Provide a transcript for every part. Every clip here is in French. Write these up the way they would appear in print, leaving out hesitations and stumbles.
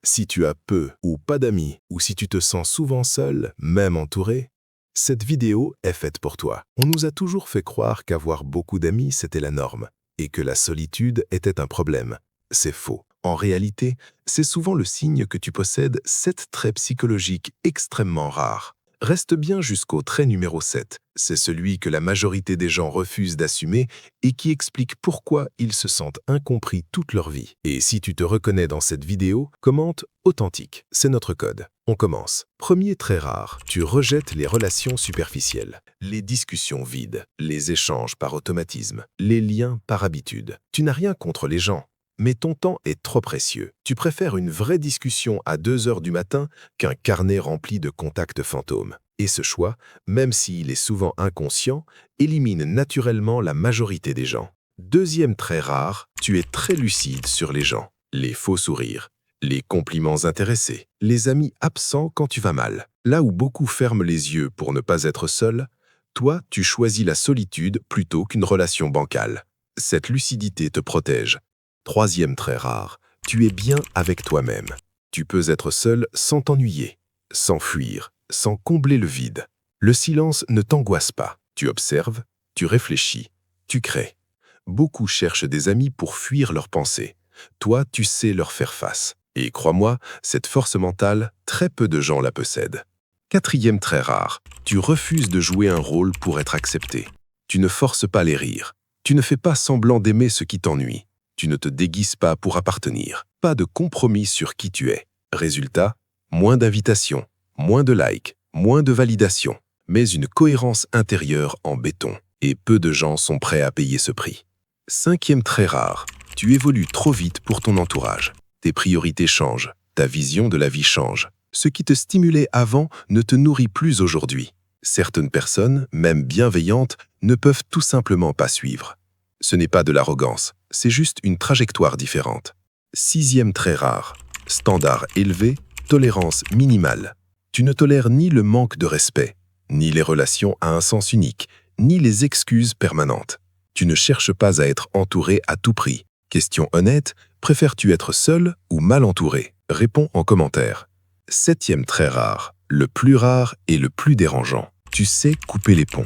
Si tu as peu ou pas d'amis, ou si tu te sens souvent seul, même entouré, cette vidéo est faite pour toi. On nous a toujours fait croire qu'avoir beaucoup d'amis, c'était la norme, et que la solitude était un problème. C'est faux. En réalité, c'est souvent le signe que tu possèdes 7 traits psychologiques extrêmement rares. Reste bien jusqu'au trait numéro 7. C'est celui que la majorité des gens refusent d'assumer et qui explique pourquoi ils se sentent incompris toute leur vie. Et si tu te reconnais dans cette vidéo, commente « Authentique ». C'est notre code. On commence. Premier trait rare, tu rejettes les relations superficielles, les discussions vides, les échanges par automatisme, les liens par habitude. Tu n'as rien contre les gens, mais ton temps est trop précieux. Tu préfères une vraie discussion à 2 heures du matin qu'un carnet rempli de contacts fantômes. Et ce choix, même s'il est souvent inconscient, élimine naturellement la majorité des gens. Deuxième trait rare, tu es très lucide sur les gens. Les faux sourires, les compliments intéressés, les amis absents quand tu vas mal. Là où beaucoup ferment les yeux pour ne pas être seul, toi, tu choisis la solitude plutôt qu'une relation bancale. Cette lucidité te protège. Troisième trait rare, tu es bien avec toi-même. Tu peux être seul sans t'ennuyer, sans fuir, sans combler le vide. Le silence ne t'angoisse pas. Tu observes, tu réfléchis, tu crées. Beaucoup cherchent des amis pour fuir leurs pensées. Toi, tu sais leur faire face. Et crois-moi, cette force mentale, très peu de gens la possèdent. Quatrième trait rare, tu refuses de jouer un rôle pour être accepté. Tu ne forces pas les rires. Tu ne fais pas semblant d'aimer ce qui t'ennuie. Tu ne te déguises pas pour appartenir. Pas de compromis sur qui tu es. Résultat, moins d'invitations, moins de likes, moins de validation, mais une cohérence intérieure en béton. Et peu de gens sont prêts à payer ce prix. Cinquième trait rare, tu évolues trop vite pour ton entourage. Tes priorités changent, ta vision de la vie change. Ce qui te stimulait avant ne te nourrit plus aujourd'hui. Certaines personnes, même bienveillantes, ne peuvent tout simplement pas suivre. Ce n'est pas de l'arrogance, c'est juste une trajectoire différente. Sixième trait rare, standard élevé, tolérance minimale. Tu ne tolères ni le manque de respect, ni les relations à un sens unique, ni les excuses permanentes. Tu ne cherches pas à être entouré à tout prix. Question honnête, préfères-tu être seul ou mal entouré? Réponds en commentaire. Septième trait rare, le plus rare et le plus dérangeant. Tu sais couper les ponts.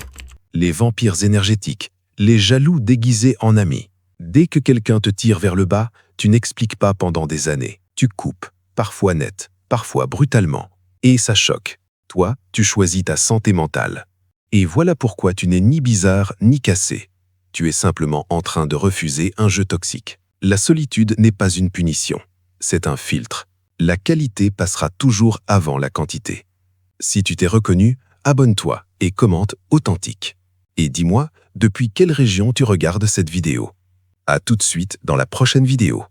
Les vampires énergétiques, les jaloux déguisés en amis. Dès que quelqu'un te tire vers le bas, tu n'expliques pas pendant des années. Tu coupes, parfois net, parfois brutalement. Et ça choque. Toi, tu choisis ta santé mentale. Et voilà pourquoi tu n'es ni bizarre ni cassé. Tu es simplement en train de refuser un jeu toxique. La solitude n'est pas une punition. C'est un filtre. La qualité passera toujours avant la quantité. Si tu t'es reconnu, abonne-toi et commente authentique. Et dis-moi, depuis quelle région tu regardes cette vidéo? À tout de suite dans la prochaine vidéo.